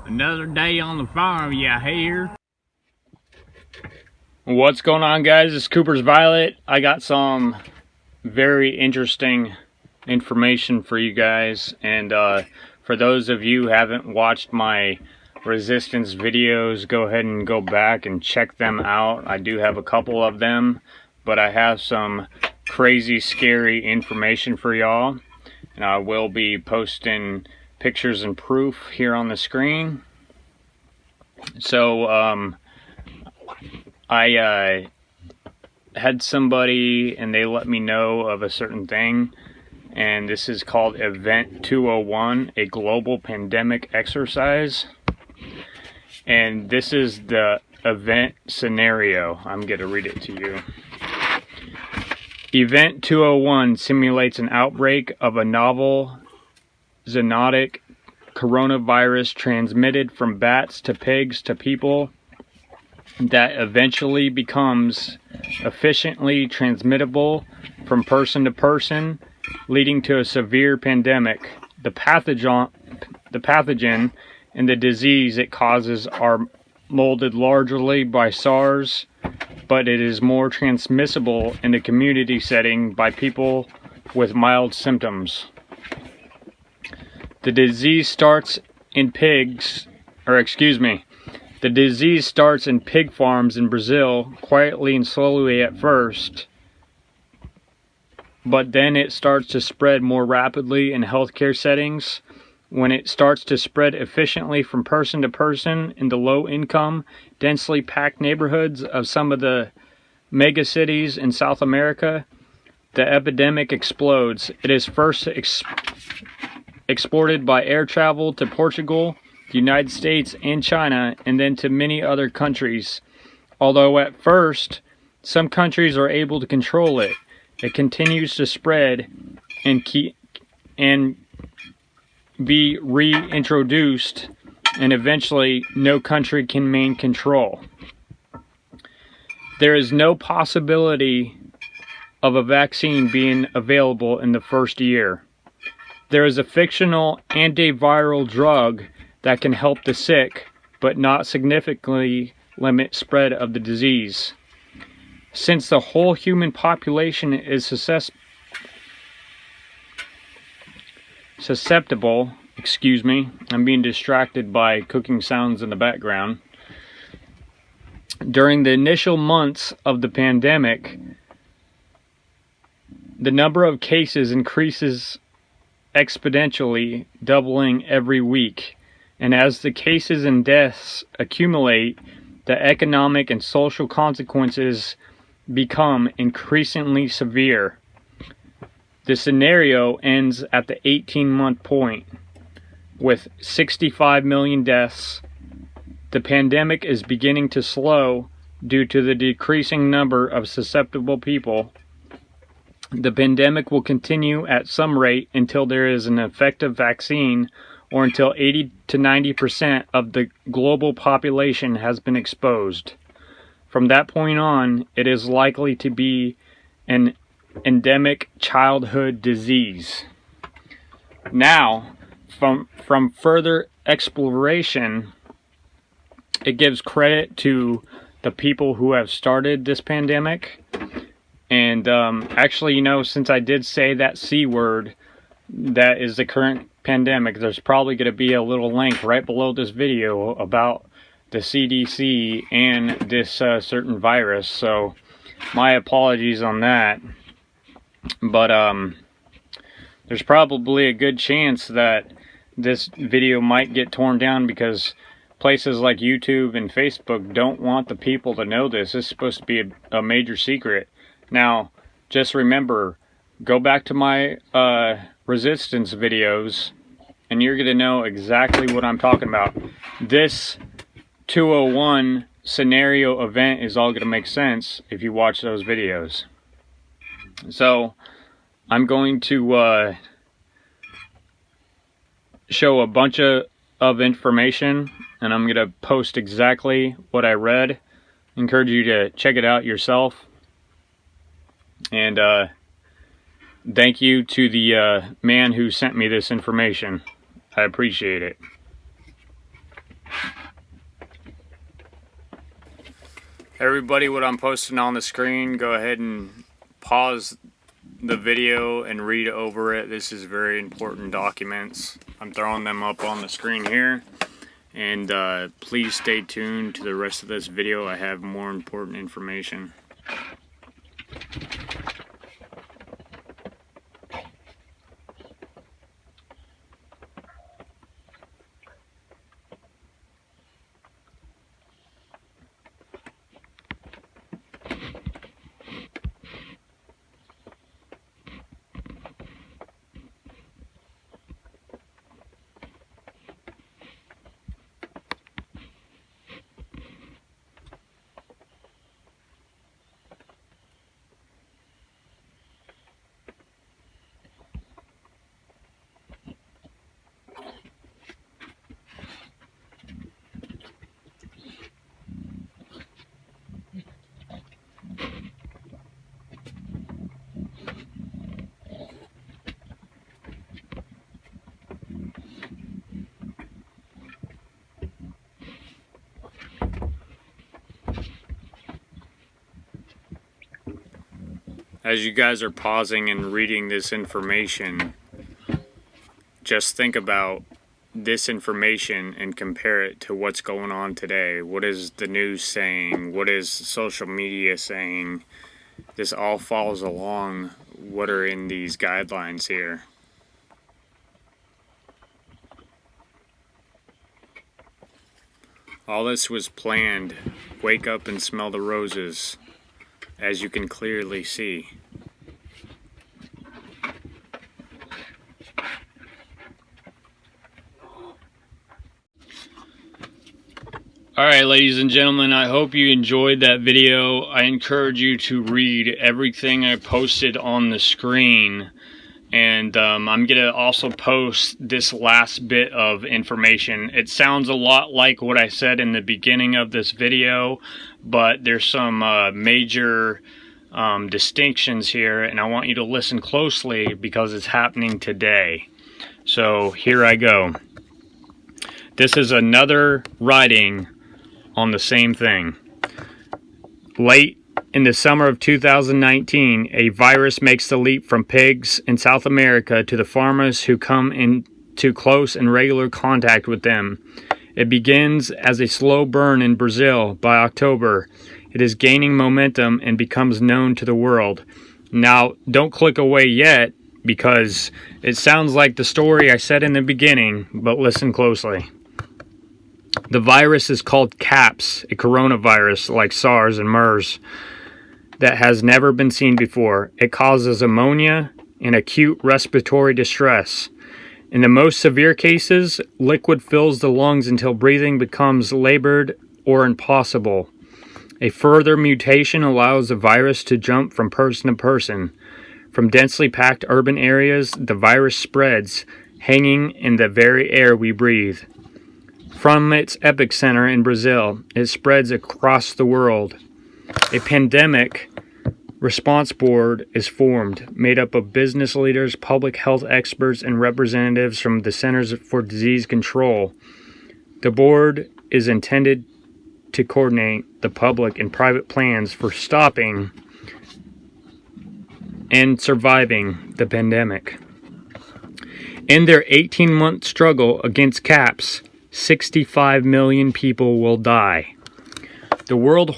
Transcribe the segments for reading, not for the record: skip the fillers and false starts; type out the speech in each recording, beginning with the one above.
Another day on the farm, you hear? What's going on, guys? It's Cooper's Violet. I got some very interesting information for you guys, and for those of you who haven't watched my resistance videos, go ahead and go back and check them out. I do have a couple of them, but I have some crazy scary information for y'all, and I will be posting pictures and proof here on the screen. So I had somebody and they let me know of a certain thing, and this is called Event 201, a global pandemic exercise. And this is the event scenario. I'm going to read it to you. Event 201 simulates an outbreak of a novel zoonotic coronavirus transmitted from bats to pigs to people that eventually becomes efficiently transmittable from person to person, leading to a severe pandemic. The pathogen and the disease it causes are molded largely by SARS, but it is more transmissible in the community setting by people with mild symptoms. The disease starts in The disease starts in pig farms in Brazil, quietly and slowly at first, but then it starts to spread more rapidly in healthcare settings. When it starts to spread efficiently from person to person in the low-income, densely packed neighborhoods of some of the megacities in South America, the epidemic explodes. It is first exported by air travel to Portugal, the United States, and China, and then to many other countries. Although at first, some countries are able to control it, it continues to spread and be reintroduced, and eventually no country can maintain control. There is no possibility of a vaccine being available in the first year. There is a fictional antiviral drug that can help the sick, but not significantly limit spread of the disease. Since the whole human population is susceptible, I'm being distracted by cooking sounds in the background. During the initial months of the pandemic, the number of cases increases exponentially, doubling every week. And as the cases and deaths accumulate, the economic and social consequences become increasingly severe. The scenario ends at the 18-month point, with 65 million deaths. The pandemic is beginning to slow due to the decreasing number of susceptible people. The pandemic will continue at some rate until there is an effective vaccine, or until 80 to 90% of the global population has been exposed. From that point on, it is likely to be an endemic childhood disease. Now, from further exploration, it gives credit to the people who have started this pandemic. And actually, since I did say that C word, that is the current pandemic, there's probably going to be a little link right below this video about the CDC and this certain virus. So my apologies on that. But there's probably a good chance that this video might get torn down because places like YouTube and Facebook don't want the people to know this. It's supposed to be a major secret. Now, just remember, go back to my resistance videos and you're going to know exactly what I'm talking about. This 201 scenario event is all going to make sense if you watch those videos. So I'm going to show a bunch of information, and I'm going to post exactly what I read. I encourage you to check it out yourself. And thank you to the man who sent me this information. I appreciate it. Everybody, what I'm posting on the screen, go ahead and pause the video and read over it. This is very important documents. I'm throwing them up on the screen here. And please stay tuned to the rest of this video. I have more important information. As you guys are pausing and reading this information, just think about this information and compare it to what's going on today. What is the news saying? What is social media saying? This all follows along what are in these guidelines here. All this was planned. Wake up and smell the roses, as you can clearly see. Alright, ladies and gentlemen, I hope you enjoyed that video. I encourage you to read everything I posted on the screen. And I'm going to also post this last bit of information. It sounds a lot like what I said in the beginning of this video, but there's some major distinctions here, and I want you to listen closely because it's happening today. So here I go. This is another writing on the same thing. Late in the summer of 2019, a virus makes the leap from pigs in South America to the farmers who come into close and regular contact with them. It begins as a slow burn in Brazil. By October, it is gaining momentum and becomes known to the world. Now, don't click away yet, because it sounds like the story I said in the beginning, but listen closely. The virus is called CAPS, a coronavirus like SARS and MERS that has never been seen before. It causes pneumonia and acute respiratory distress. In the most severe cases, liquid fills the lungs until breathing becomes labored or impossible. A further mutation allows the virus to jump from person to person. From densely packed urban areas, the virus spreads, hanging in the very air we breathe. From its epicenter in Brazil, it spreads across the world. A pandemic response board is formed, made up of business leaders, public health experts, and representatives from the Centers for Disease Control. The board is intended to coordinate the public and private plans for stopping and surviving the pandemic. In their 18-month struggle against CAPS, 65 million people will die. The World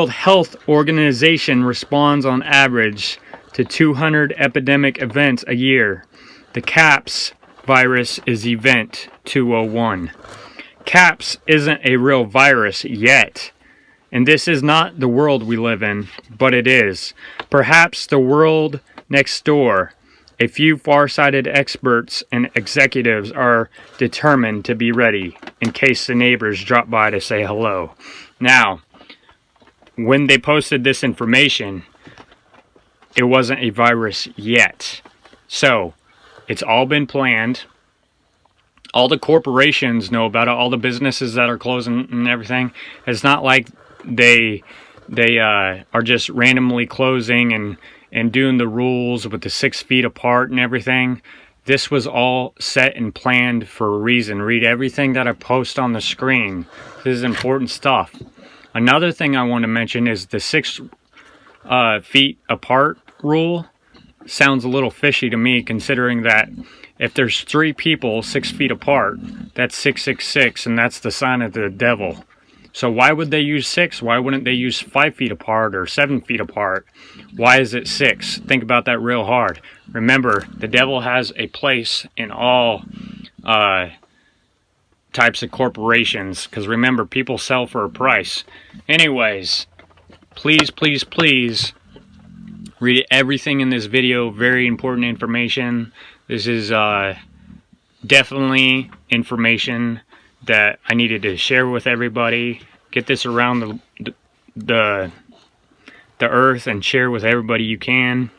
Health Organization responds on average to 200 epidemic events a year. The CAPS virus is Event 201. CAPS isn't a real virus yet, and this is not the world we live in, but it is. Perhaps the world next door. A few far-sighted experts and executives are determined to be ready in case the neighbors drop by to say hello. Now, when they posted this information, it wasn't a virus yet. So, it's all been planned. All the corporations know about it. All the businesses that are closing and everything. It's not like they are just randomly closing and doing the rules with the 6 feet apart and everything. This was all set and planned for a reason. Read everything that I post on the screen. This is important stuff. Another thing I want to mention is the 6 feet apart rule. Sounds a little fishy to me, considering that if there's 3 people 6 feet apart, that's 666, and that's the sign of the devil. So why would they use 6? Why wouldn't they use 5 feet apart or 7 feet apart? Why is it 6? Think about that real hard. Remember, the devil has a place in all types of corporations, because remember, people sell for a price. Anyways, please, please, please read everything in this video. Very important information. This is definitely information that I needed to share with everybody. Get this around the earth and share with everybody you can,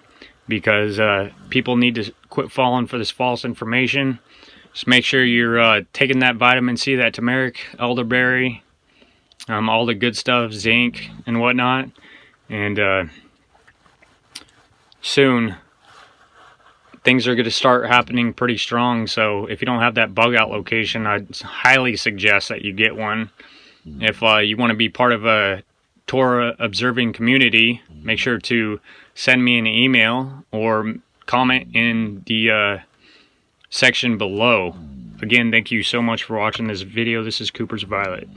because people need to quit falling for this false information. Just make sure you're taking that vitamin C, that turmeric, elderberry, all the good stuff, zinc and whatnot. And soon things are going to start happening pretty strong. So if you don't have that bug out location, I'd highly suggest that you get one. If you want to be part of a Torah observing community, make sure to send me an email or comment in the section below. Again, thank you so much for watching this video. This is Cooper's Violet.